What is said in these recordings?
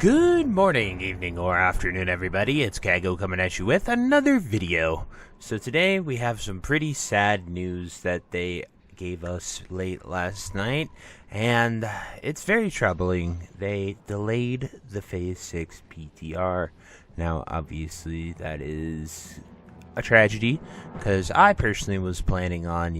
Good morning, evening, or afternoon, everybody. It's Kaghoe coming at you with another video. So today we have some pretty sad news that they gave us late last night, and it's very troubling. They delayed the Phase 6 PTR. Now, obviously, that is a tragedy, because I personally was planning on,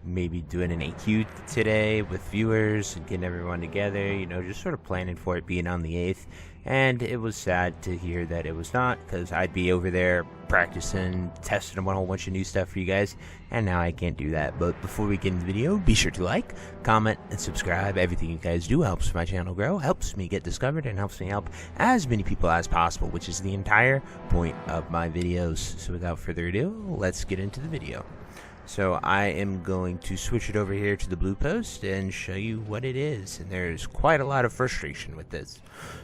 maybe doing an AQ today with viewers and getting everyone together, just sort of planning for it being on the 8th. And it was sad to hear that it was not, because I'd be over there practicing, testing a whole bunch of new stuff for you guys, and now I can't do that. But before we get into the video, be sure to like, comment, and subscribe. Everything you guys do helps my channel grow, helps me get discovered, and helps me help as many people as possible, which is the entire point of my videos. So without further ado, let's get into the video. So I am going to switch it over here to the blue post and show you what it is, and there's quite a lot of frustration with this.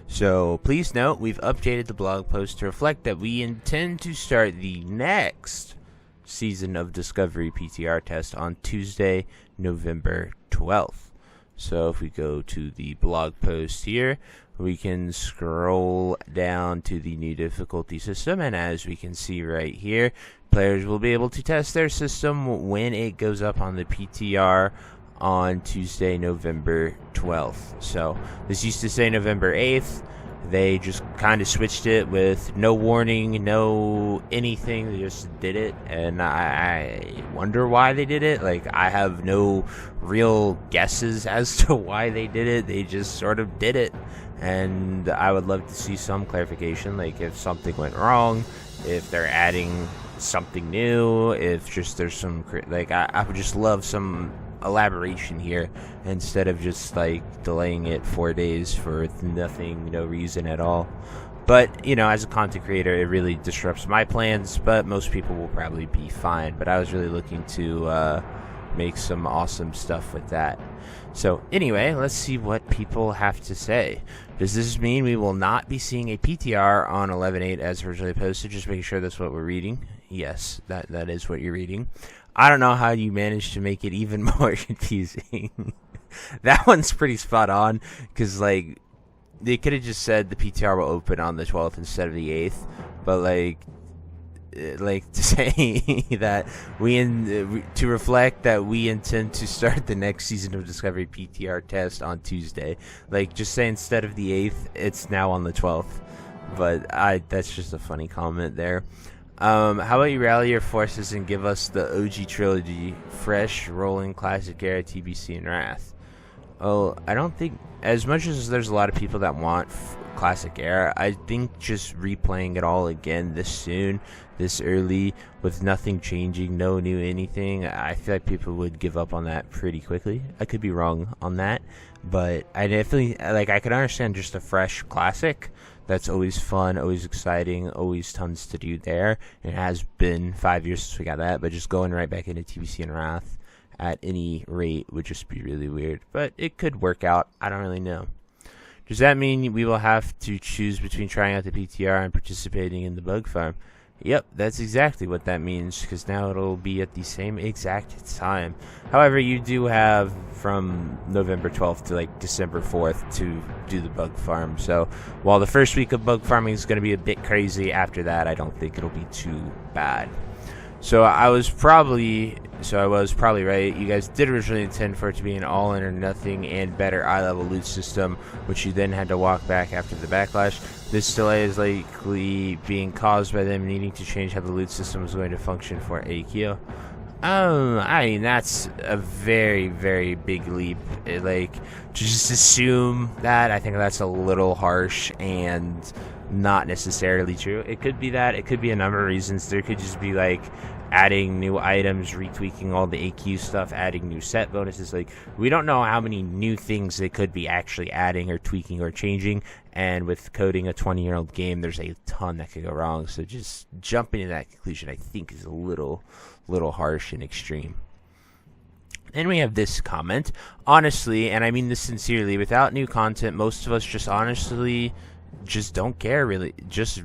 So please note, we've updated the blog post to reflect that we intend to start the next season of Discovery PTR test on Tuesday, November 12th. So if we go to the blog post here, we can scroll down to the new difficulty system, and as we can see right here, players will be able to test their system when it goes up on the PTR on Tuesday, November 12th. So this used to say November 8th. They just kind of switched it with no warning, no anything. They just did it, and I wonder why they did it. Like, I have no real guesses as to why they did it. They just sort of did it, and I would love to see some clarification, like if something went wrong, if they're adding something new, if just there's some, like, I would just love some elaboration here instead of just like delaying it 4 days for nothing, no reason at all. But as a content creator, it really disrupts my plans, but most people will probably be fine. But I was really looking to make some awesome stuff with that. So anyway, let's see what people have to say. Does this mean we will not be seeing a PTR on 11/8 as originally posted? Just making sure that's what we're reading. Yes, that is what you're reading. I don't know how you managed to make it even more confusing. That one's pretty spot on, because like they could have just said the PTR will open on the 12th instead of the 8th, but like to say that to reflect that we intend to start the next season of Discovery PTR test on Tuesday. Like, just say instead of the 8th, it's now on the 12th. But that's just a funny comment there. How about you rally your forces and give us the OG trilogy, fresh, rolling, classic era, TBC, and Wrath? Oh, I don't think, as much as there's a lot of people that want classic era, I think just replaying it all again this soon, this early, with nothing changing, no new anything, I feel like people would give up on that pretty quickly. I could be wrong on that, but I definitely, like, I could understand just a fresh classic. That's always fun, always exciting, always tons to do there. It has been 5 years since we got that, but just going right back into TBC and Wrath at any rate would just be really weird. But it could work out. I don't really know. Does that mean we will have to choose between trying out the PTR and participating in the bug farm? Yep, that's exactly what that means, because now it'll be at the same exact time. However, you do have from November 12th to like December 4th to do the bug farm. So while the first week of bug farming is going to be a bit crazy, after that I don't think it'll be too bad. So I was probably right. You guys did originally intend for it to be an all-in or nothing and better eye-level loot system, which you then had to walk back after the backlash. This delay is likely being caused by them needing to change how the loot system is going to function for AQ. I mean, that's a very, very big leap. To just assume that, I think that's a little harsh and not necessarily true. It could be that. It could be a number of reasons. There could just be like adding new items, retweaking all the AQ stuff, adding new set bonuses. Like, we don't know how many new things they could be actually adding or tweaking or changing, and with coding a 20-year-old game, there's a ton that could go wrong. So just jumping to that conclusion, I think, is a little harsh and extreme. Then we have this comment. Honestly, and I mean this sincerely, without new content, most of us just honestly just don't care, really. Just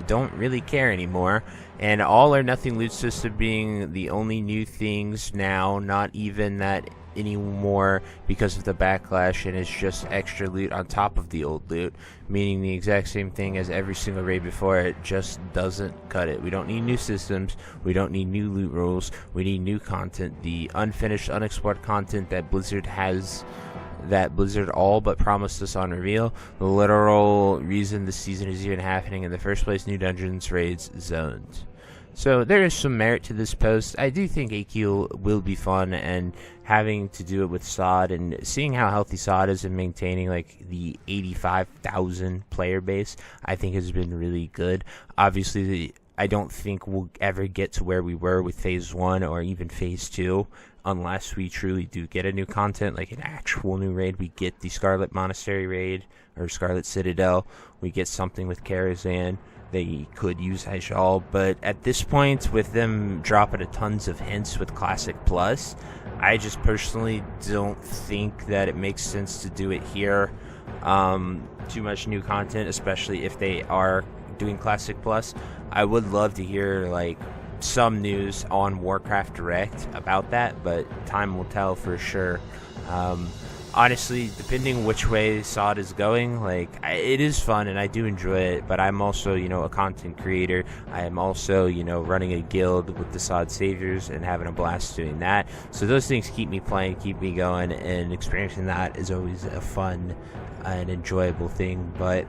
don't really care anymore. And all or nothing loot system being the only new things now, not even that anymore because of the backlash, and it's just extra loot on top of the old loot, meaning the exact same thing as every single raid before. It just doesn't cut it. We don't need new systems, we don't need new loot rules, we need new content. The unfinished, unexplored content that Blizzard all but promised us on reveal, the literal reason this season is even happening in the first place: new dungeons, raids, zones. So there is some merit to this post. I do think AQ will be fun, and having to do it with SOD and seeing how healthy SOD is and maintaining like the 85,000 player base, I think has been really good. Obviously, I don't think we'll ever get to where we were with Phase 1 or even Phase 2 unless we truly do get a new content, like an actual new raid. We get the Scarlet Monastery raid or Scarlet Citadel. We get something with Karazhan. They could use Hyjal, but at this point, with them dropping a tons of hints with Classic Plus, I just personally don't think that it makes sense to do it here. Too much new content, especially if they are doing Classic Plus. I would love to hear like some news on Warcraft Direct about that, but time will tell for sure. Honestly, depending which way SOD is going, like, it is fun and I do enjoy it, but I'm also, a content creator. I am also, running a guild with the SOD Saviors and having a blast doing that. So those things keep me playing, keep me going, and experiencing that is always a fun and enjoyable thing. But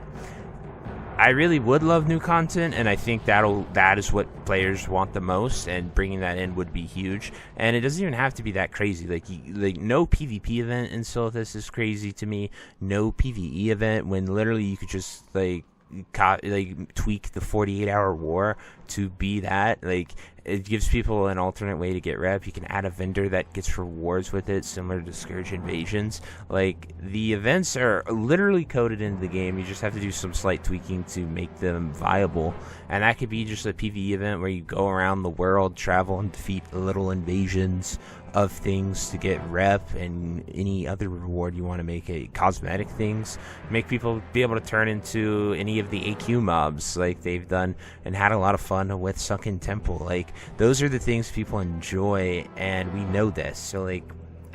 I really would love new content, and I think that is what players want the most, and bringing that in would be huge. And it doesn't even have to be that crazy. Like no PvP event in Silithus is crazy to me. No PvE event, when literally you could just tweak the 48-hour war to be that. Like, it gives people an alternate way to get rep. You can add a vendor that gets rewards with it, similar to Scourge Invasions. Like, the events are literally coded into the game. You just have to do some slight tweaking to make them viable. And that could be just a PvE event where you go around the world, travel, and defeat little invasions of things to get rep, and any other reward you want to make it. Cosmetic things, make people be able to turn into any of the AQ mobs like they've done and had a lot of fun with Sunken Temple. Like, those are the things people enjoy, and we know this. So, like,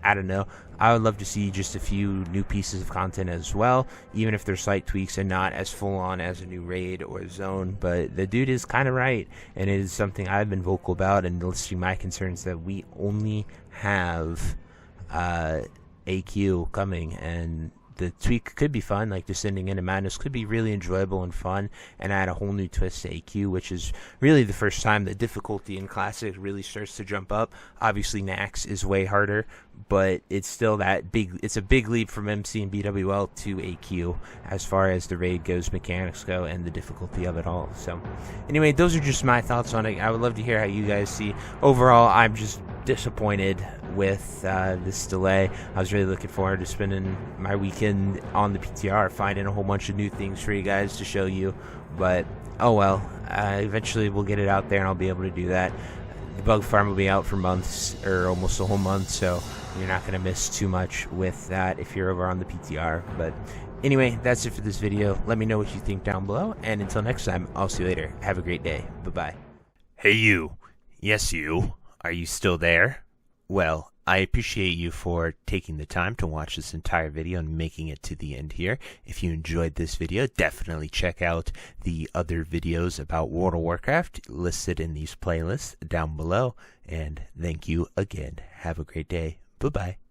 I don't know, I would love to see just a few new pieces of content as well, even if they're slight tweaks and not as full on as a new raid or zone. But the dude is kind of right, and it is something I've been vocal about and listing my concerns, that we only have AQ coming, and the tweak could be fun. Like, Descending into Madness could be really enjoyable and fun and add a whole new twist to AQ, which is really the first time the difficulty in Classic really starts to jump up. Obviously, Nax is way harder, but it's still it's a big leap from MC and BWL to AQ as far as the raid goes, mechanics go, and the difficulty of it all. So anyway, those are just my thoughts on it. I would love to hear how you guys see. Overall, I'm just disappointed with this delay. I was really looking forward to spending my weekend on the PTR, finding a whole bunch of new things for you guys to show you, but oh well. Eventually we'll get it out there and I'll be able to do that. The bug farm will be out for months, or almost a whole month, so you're not going to miss too much with that if you're over on the PTR. But anyway, that's it for this video. Let me know what you think down below, and until next time, I'll see you later. Have a great day. Bye-bye. Hey you. Yes you. Are you still there? Well, I appreciate you for taking the time to watch this entire video and making it to the end here. If you enjoyed this video, definitely check out the other videos about World of Warcraft listed in these playlists down below. And thank you again. Have a great day. Bye-bye.